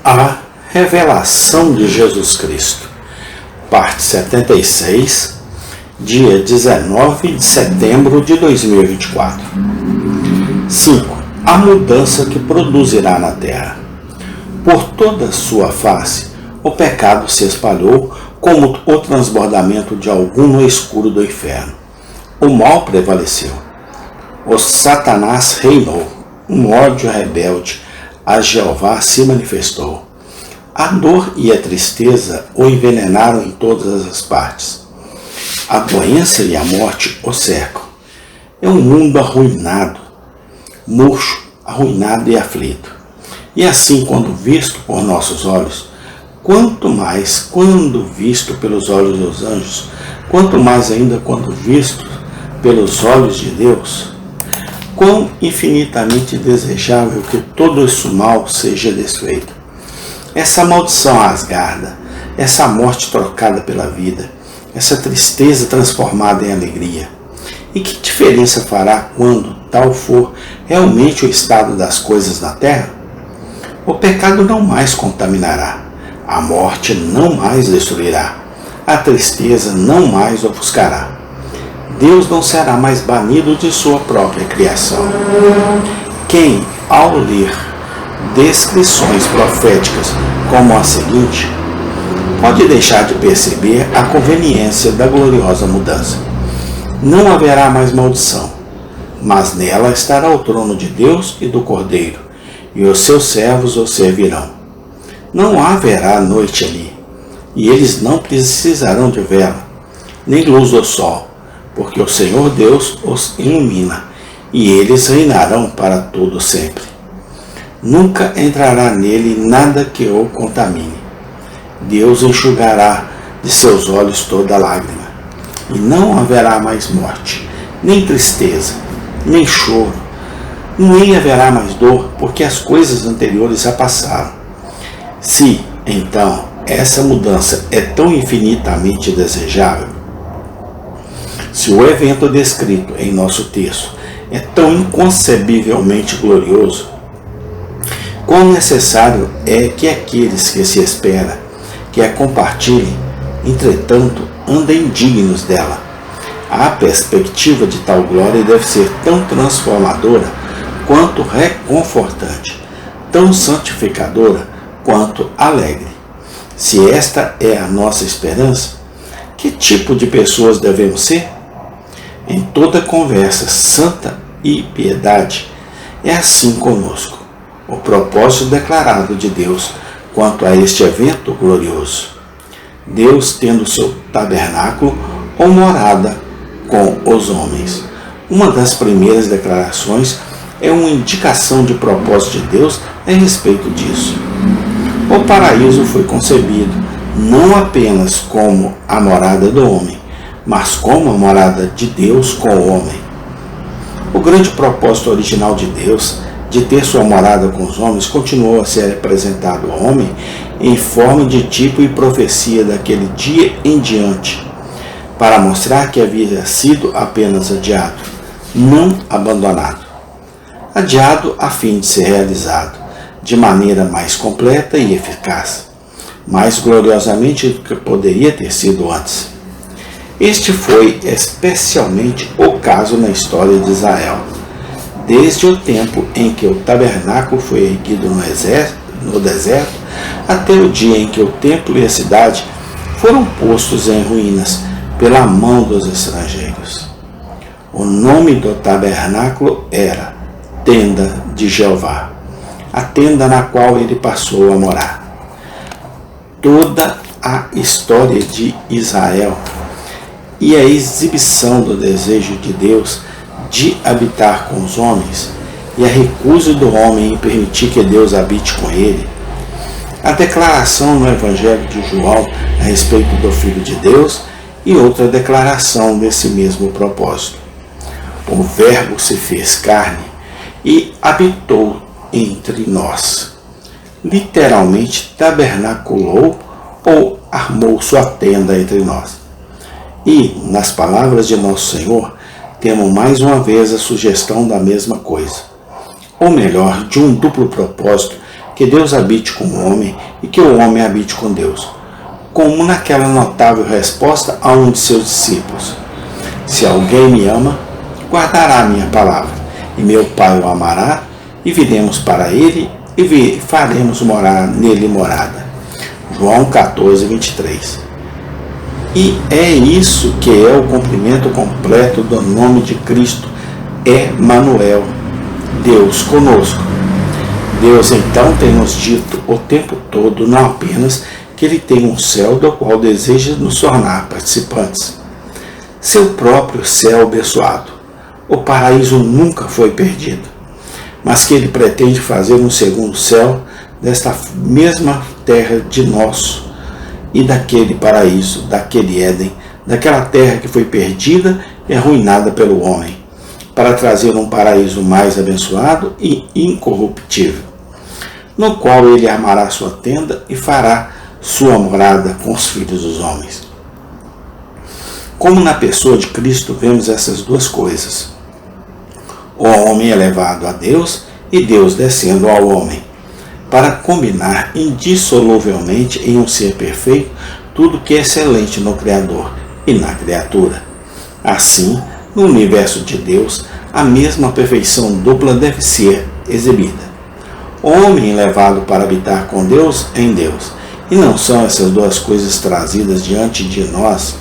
A Revelação de Jesus Cristo, parte 76, dia 19 de setembro de 2024. 5. A mudança que produzirá na terra. Por toda sua face, o pecado se espalhou como o transbordamento de algum no escuro do inferno. O mal prevaleceu. O Satanás reinou. Um ódio rebelde a Jeová se manifestou. A dor e a tristeza o envenenaram em todas as partes. A doença e a morte o cercam. É um mundo arruinado, murcho, arruinado e aflito. E assim, quando visto por nossos olhos, quanto mais quando visto pelos olhos dos anjos, quanto mais ainda quando visto pelos olhos de Deus, quão infinitamente desejável que todo esse mal seja desfeito. Essa maldição rasgada, essa morte trocada pela vida, essa tristeza transformada em alegria. E que diferença fará quando tal for realmente o estado das coisas na terra? O pecado não mais contaminará, a morte não mais destruirá, a tristeza não mais ofuscará. Deus não será mais banido de sua própria criação. Quem, ao ler descrições proféticas como a seguinte, pode deixar de perceber a conveniência da gloriosa mudança. Não haverá mais maldição, mas nela estará o trono de Deus e do Cordeiro, e os seus servos o servirão. Não haverá noite ali, e eles não precisarão de vela, nem luz do sol, porque o Senhor Deus os ilumina, e eles reinarão para todo sempre. Nunca entrará nele nada que o contamine. Deus enxugará de seus olhos toda lágrima, e não haverá mais morte, nem tristeza, nem choro, nem haverá mais dor, porque as coisas anteriores já passaram. Se, então, essa mudança é tão infinitamente desejável, se o evento descrito em nosso texto é tão inconcebivelmente glorioso, quão necessário é que aqueles que se espera que a compartilhem, entretanto, andem dignos dela. A perspectiva de tal glória deve ser tão transformadora quanto reconfortante, tão santificadora quanto alegre. Se esta é a nossa esperança, que tipo de pessoas devemos ser? Em toda conversa santa e piedade, é assim conosco, o propósito declarado de Deus quanto a este evento glorioso. Deus tendo seu tabernáculo ou morada com os homens. Uma das primeiras declarações é uma indicação de propósito de Deus a respeito disso. O paraíso foi concebido não apenas como a morada do homem, mas como a morada de Deus com o homem. O grande propósito original de Deus de ter sua morada com os homens continuou a ser apresentado ao homem em forma de tipo e profecia daquele dia em diante, para mostrar que havia sido apenas adiado, não abandonado. Adiado a fim de ser realizado de maneira mais completa e eficaz, mais gloriosamente do que poderia ter sido antes. Este foi especialmente o caso na história de Israel, desde o tempo em que o tabernáculo foi erguido no deserto, até o dia em que o templo e a cidade foram postos em ruínas pela mão dos estrangeiros. O nome do tabernáculo era Tenda de Jeová, a tenda na qual ele passou a morar. Toda a história de Israel e a exibição do desejo de Deus de habitar com os homens e a recusa do homem em permitir que Deus habite com ele, a declaração no Evangelho de João a respeito do Filho de Deus e outra declaração desse mesmo propósito. O Verbo se fez carne e habitou entre nós. Literalmente tabernaculou ou armou sua tenda entre nós. E, nas palavras de nosso Senhor, temos mais uma vez a sugestão da mesma coisa. Ou melhor, de um duplo propósito que Deus habite com o homem e que o homem habite com Deus, como naquela notável resposta a um de seus discípulos: se alguém me ama, guardará a minha palavra, e meu Pai o amará, e viremos para ele e faremos morar nele morada. João 14, 23. E é isso que é o cumprimento completo do nome de Cristo, Emanuel, Deus conosco. Deus então tem nos dito o tempo todo não apenas que Ele tem um céu do qual deseja nos tornar participantes, seu próprio céu abençoado. O paraíso nunca foi perdido, mas que Ele pretende fazer um segundo céu desta mesma terra de nosso e daquele paraíso, daquele Éden, daquela terra que foi perdida e arruinada pelo homem, para trazer um paraíso mais abençoado e incorruptível, no qual Ele armará sua tenda e fará sua morada com os filhos dos homens. Como na pessoa de Cristo vemos essas duas coisas: o homem elevado a Deus e Deus descendo ao homem, para combinar indissoluvelmente em um ser perfeito tudo que é excelente no Criador e na criatura. Assim, no universo de Deus, a mesma perfeição dupla deve ser exibida. O homem elevado para habitar com Deus em Deus, e não são essas duas coisas trazidas diante de nós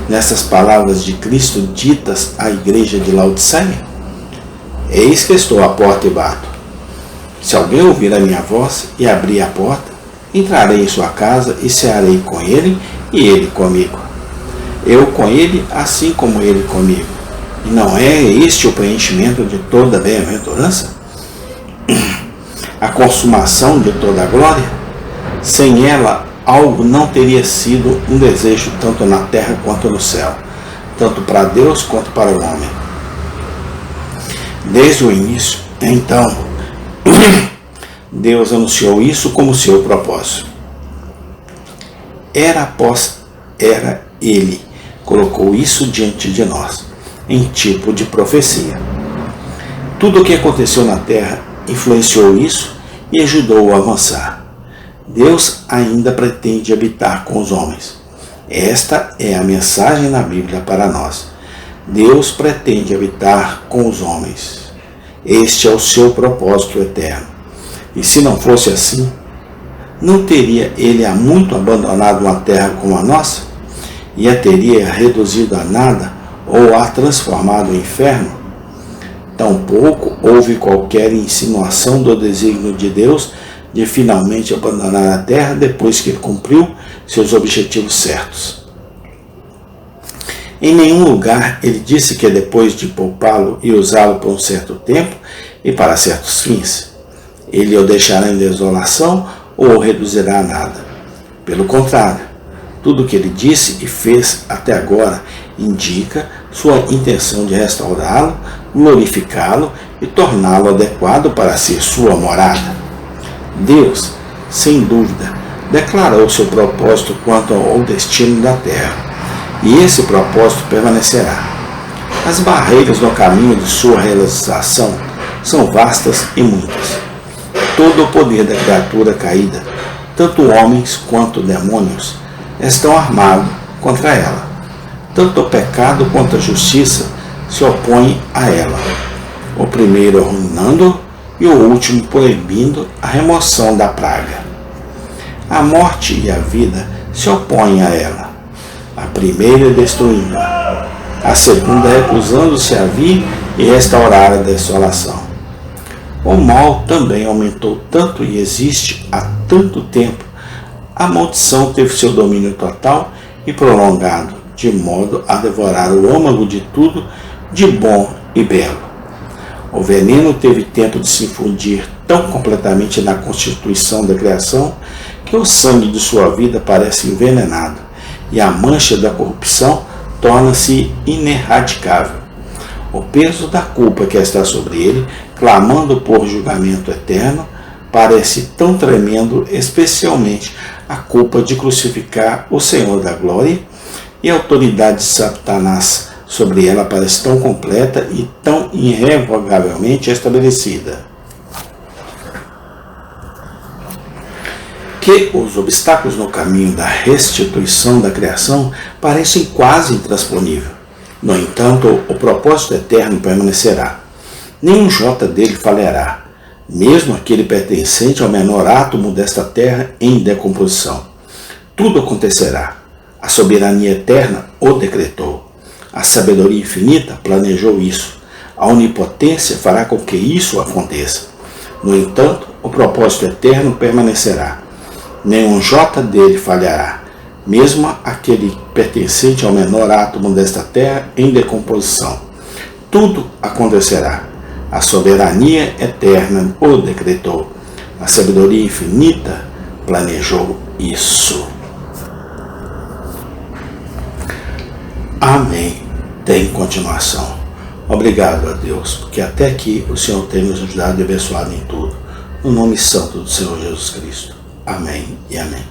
nessas palavras de Cristo ditas à igreja de Laodiceia? Eis que estou à porta e bato. Se alguém ouvir a minha voz e abrir a porta, entrarei em sua casa e cearei com ele e ele comigo. Eu com ele, assim como ele comigo. E não é este o preenchimento de toda a bem-aventurança? A consumação de toda a glória? Sem ela, algo não teria sido um desejo tanto na terra quanto no céu, tanto para Deus quanto para o homem. Desde o início, então, Deus anunciou isso como seu propósito. Era após era Ele, colocou isso diante de nós, em tipo de profecia. Tudo o que aconteceu na terra influenciou isso e ajudou a avançar. Deus ainda pretende habitar com os homens. Esta é a mensagem na Bíblia para nós. Deus pretende habitar com os homens. Este é o seu propósito eterno. E se não fosse assim, não teria Ele há muito abandonado uma terra como a nossa? E a teria reduzido a nada ou a transformado em inferno? Tampouco houve qualquer insinuação do desígnio de Deus de finalmente abandonar a terra depois que Ele cumpriu seus objetivos certos. Em nenhum lugar Ele disse que depois de poupá-lo e usá-lo por um certo tempo e para certos fins, Ele o deixará em desolação ou o reduzirá a nada. Pelo contrário, tudo o que Ele disse e fez até agora indica sua intenção de restaurá-lo, glorificá-lo e torná-lo adequado para ser sua morada. Deus, sem dúvida, declarou seu propósito quanto ao destino da terra, e esse propósito permanecerá. As barreiras no caminho de sua realização são vastas e muitas. Todo o poder da criatura caída, tanto homens quanto demônios, estão armados contra ela. Tanto o pecado quanto a justiça se opõem a ela, o primeiro arruinando e o último proibindo a remoção da praga. A morte e a vida se opõem a ela, a primeira destruindo-a, a segunda recusando-se a vir e restaurar a desolação. O mal também aumentou tanto e existe há tanto tempo. A maldição teve seu domínio total e prolongado, de modo a devorar o âmago de tudo de bom e belo. O veneno teve tempo de se infundir tão completamente na constituição da criação que o sangue de sua vida parece envenenado e a mancha da corrupção torna-se ineradicável. O peso da culpa que está sobre ele, clamando por julgamento eterno, parece tão tremendo, especialmente a culpa de crucificar o Senhor da glória, e a autoridade de Satanás sobre ela parece tão completa e tão irrevogavelmente estabelecida. que os obstáculos no caminho da restituição da criação parecem quase intransponíveis. No entanto, o propósito eterno permanecerá. Nenhum jota dele falhará, mesmo aquele pertencente ao menor átomo desta terra em decomposição. Tudo acontecerá. A soberania eterna o decretou. A sabedoria infinita planejou isso. A onipotência fará com que isso aconteça. No entanto, o propósito eterno permanecerá. Nenhum jota dele falhará, mesmo aquele pertencente ao menor átomo desta terra em decomposição. Tudo acontecerá. A soberania eterna o decretou. A sabedoria infinita planejou isso. Amém. Tem continuação. Obrigado a Deus, porque até aqui o Senhor tem nos ajudado e abençoado em tudo. No nome santo do Senhor Jesus Cristo. Amém e amém.